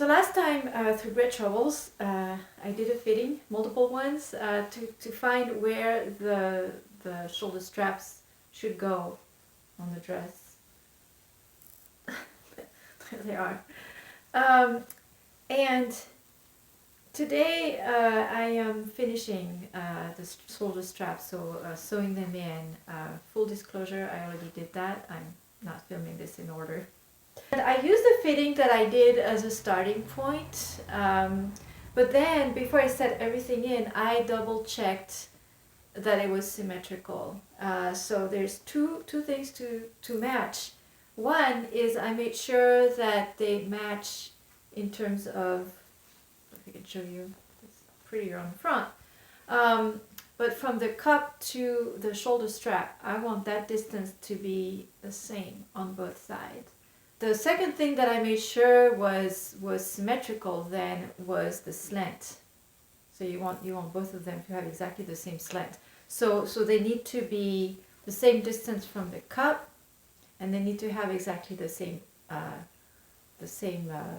So last time through Great Troubles, I did a fitting, multiple ones, to find where the shoulder straps should go on the dress. There they are. And today I am finishing the shoulder straps, so sewing them in. Full disclosure, I already did that. I'm not filming this in order. And I used the fitting that I did as a starting point, but then before I set everything in, I double checked that it was symmetrical. So there's two things to match. One is I made sure that they match in terms of, if I can show you, it's prettier on the front. But from the cup to the shoulder strap, I want that distance to be the same on both sides. The second thing that I made sure was symmetrical then was the slant. So you want both of them to have exactly the same slant. So they need to be the same distance from the cup, and they need to have exactly the same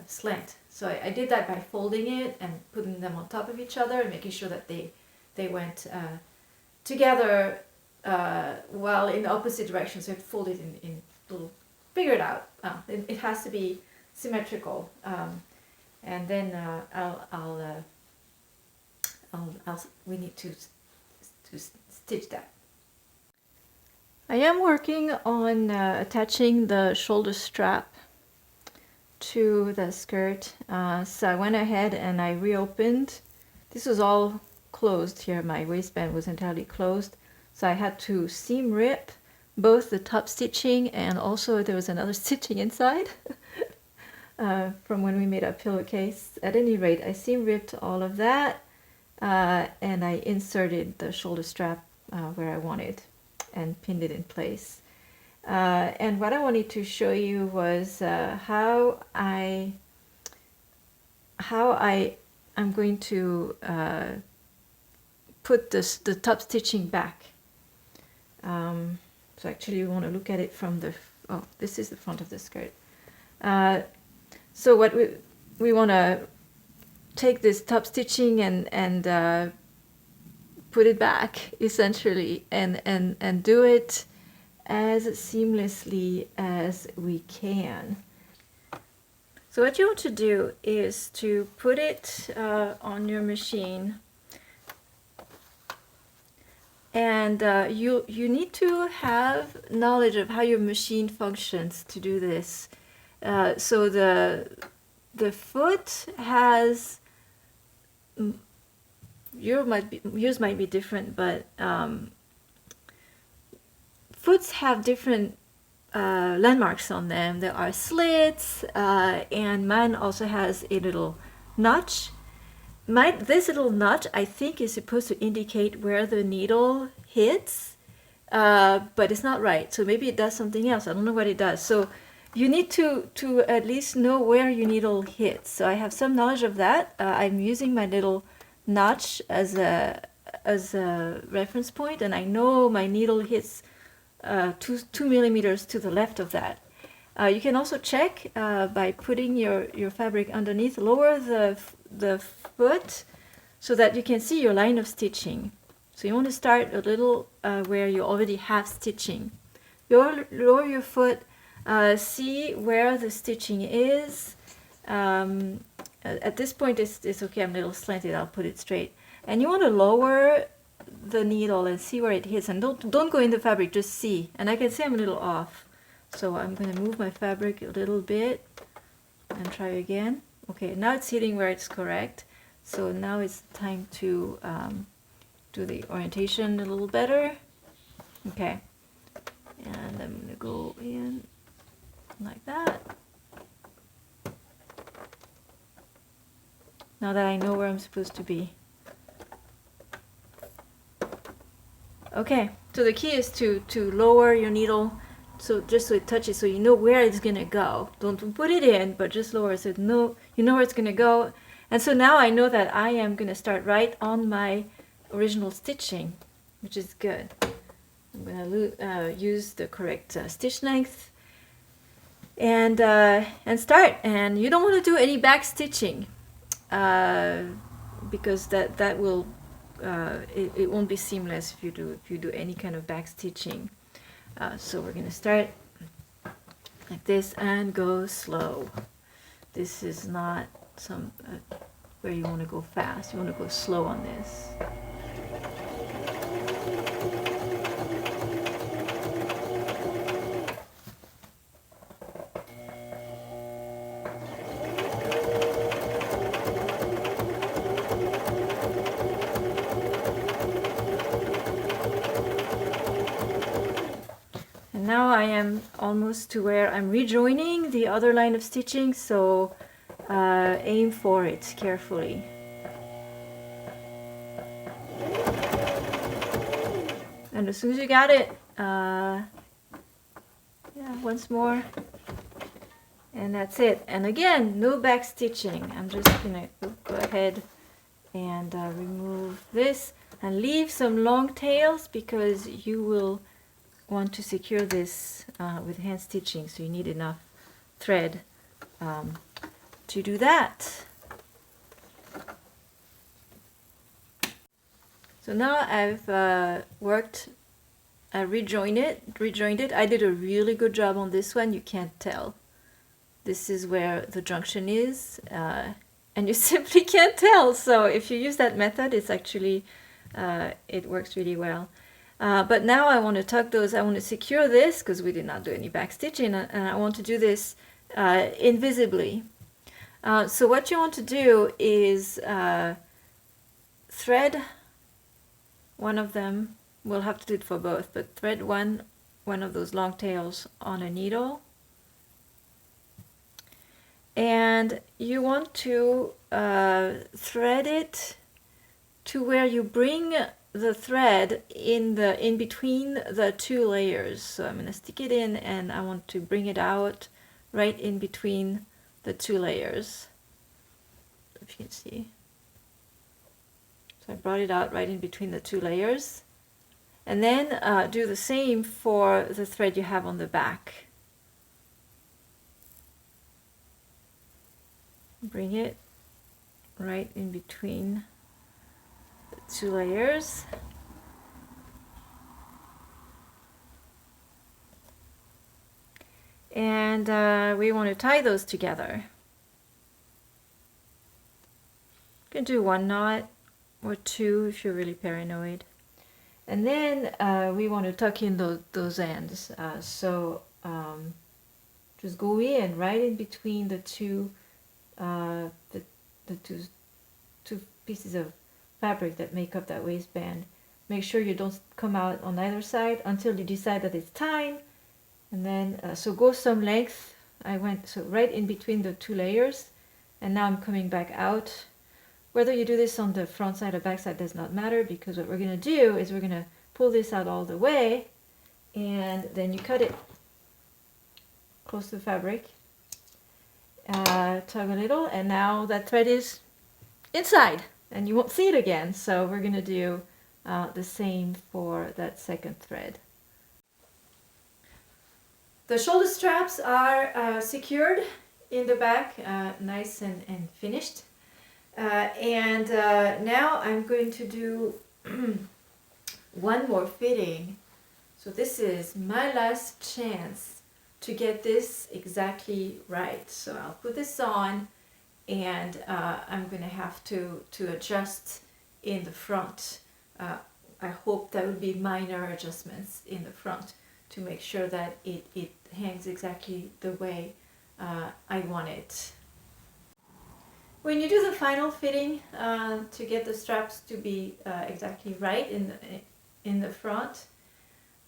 slant. So I did that by folding it and putting them on top of each other and making sure that they went together while in the opposite direction. So it folded in little. Figure it out. It has to be symmetrical, and then we need to stitch that. I am working on attaching the shoulder strap to the skirt. So I went ahead and I reopened. This was all closed here. My waistband was entirely closed, so I had to seam rip both the top stitching, and also there was another stitching inside from when we made our pillowcase. At any rate, I seam ripped all of that, and I inserted the shoulder strap where I wanted and pinned it in place. And what I wanted to show you was how I'm going to put the top stitching back. So actually you want to look at it from the, this is the front of the skirt. So what we want to take this top stitching and put it back essentially, and do it as seamlessly as we can. So what you want to do is to put it on your machine. And you need to have knowledge of how your machine functions to do this. So the foot has, yours might be different, but foots have different landmarks on them. There are slits, and mine also has a little notch. This little notch, I think, is supposed to indicate where the needle hits, but it's not right. So maybe it does something else. I don't know what it does. So you need to at least know where your needle hits. So I have some knowledge of that. I'm using my little notch as a reference point, and I know my needle hits 2 millimeters to the left of that. You can also check by putting your fabric underneath. Lower the foot so that you can see your line of stitching. So you want to start a little where you already have stitching. Lower your foot, see where the stitching is. At this point it's okay, I'm a little slanted, I'll put it straight. And you want to lower the needle and see where it hits, and don't go in the fabric, just see. And I can see I'm a little off. So I'm going to move my fabric a little bit and try again. Okay, now it's hitting where it's correct. So now it's time to do the orientation a little better. Okay, and I'm going to go in like that. Now that I know where I'm supposed to be. Okay, so the key is to lower your needle, so just so it touches, so you know where it's gonna go. Don't put it in, but just lower it so you know where it's gonna go. And so now I know that I am gonna start right on my original stitching, which is good. I'm gonna use the correct stitch length, and start. And you don't want to do any back stitching because that will it won't be seamless if you do any kind of back stitching. So we're gonna start like this and go slow. This is not some where you want to go fast. You want to go slow on this. Now I am almost to where I'm rejoining the other line of stitching, so aim for it carefully. And as soon as you got it, yeah, once more, and that's it. And again, no back stitching. I'm just gonna go ahead and remove this and leave some long tails because you will want to secure this with hand stitching, so you need enough thread to do that. So now I've I rejoined it. I did a really good job on this one. You can't tell. This is where the junction is, and you simply can't tell. So if you use that method, it's actually it works really well. But now I want to tuck those, I want to secure this because we did not do any back stitching, and I want to do this invisibly. So what you want to do is thread one of them, we'll have to do it for both, but thread one of those long tails on a needle. And you want to thread it to where you bring the thread in between the two layers. So I'm going to stick it in and I want to bring it out right in between the two layers. If you can see. So I brought it out right in between the two layers. And then do the same for the thread you have on the back. Bring it right in between the two layers. And we want to tie those together. You can do one knot or two if you're really paranoid. And then we want to tuck in those ends. Just go in right in between the two two pieces of fabric that make up that waistband. Make sure you don't come out on either side until you decide that it's time. And then so go some length. I went so right in between the two layers, and now I'm coming back out. Whether you do this on the front side or back side does not matter, because what we're going to do is we're going to pull this out all the way, and then you cut it close to the fabric, tug a little, and now that thread is inside and you won't see it again. So we're going to do the same for that second thread. The shoulder straps are secured in the back, nice and finished. Now I'm going to do one more fitting. So this is my last chance to get this exactly right. So I'll put this on, and I'm going to have to adjust in the front. I hope that would be minor adjustments in the front to make sure that it hangs exactly the way I want it. When you do the final fitting to get the straps to be exactly right in the front,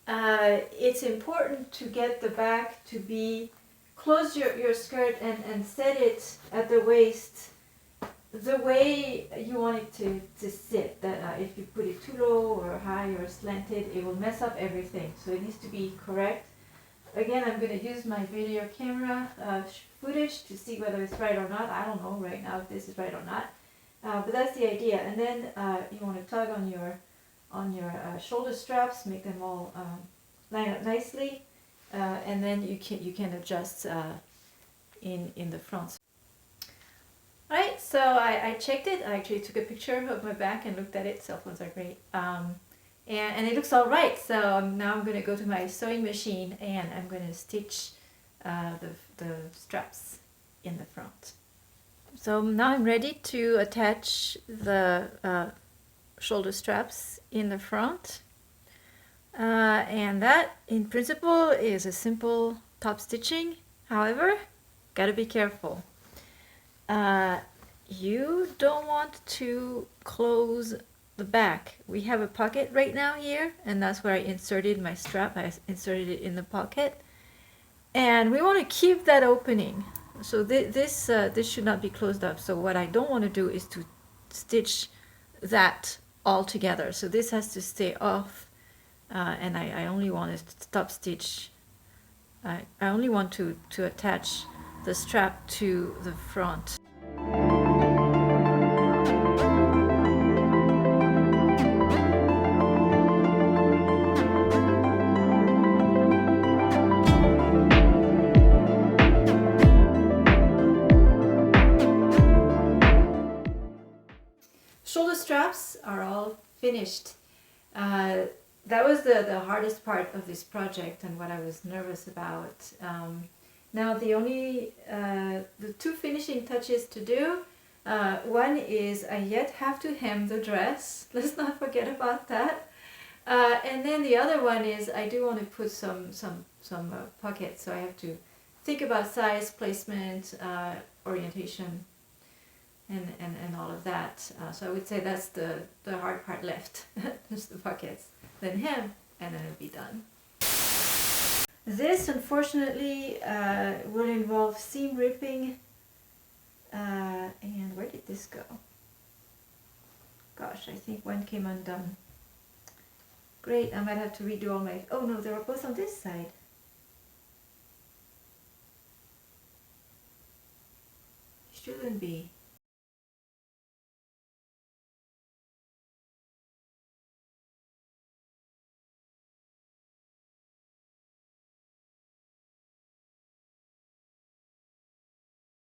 it's important to get the back to be, close your skirt and set it at the waist the way you want it to sit. That if you put it too low or high or slanted, it will mess up everything. So it needs to be correct. Again, I'm going to use my video camera footage to see whether it's right or not. I don't know right now if this is right or not, but that's the idea. And then you want to tug on your shoulder straps, make them all line up nicely, and then you can adjust in the front. Alright, so I checked it. I actually took a picture of my back and looked at it. Cell phones are great. And it looks alright. So now I'm going to go to my sewing machine and I'm going to stitch the straps in the front. So now I'm ready to attach the shoulder straps in the front. And that in principle is a simple top stitching. However, gotta be careful. You don't want to close the back. We have a pocket right now here, and that's where I inserted my strap. I inserted it in the pocket, and we want to keep that opening. So this should not be closed up. So what I don't want to do is to stitch that all together. So this has to stay off, and I only want to top stitch. I only want to attach the strap to the front. Shoulder straps are all finished. That was the hardest part of this project and what I was nervous about. Now the two finishing touches to do. One is I yet have to hem the dress. Let's not forget about that. And then the other one is I do want to put some pockets, so I have to think about size, placement, orientation, and all of that. So I would say that's the hard part left, just the pockets. Then hem, and then it'll be done. This unfortunately will involve seam ripping. And where did this go? Gosh, I think one came undone. Great, I might have to redo all my... Oh no, they were both on this side. Shouldn't be.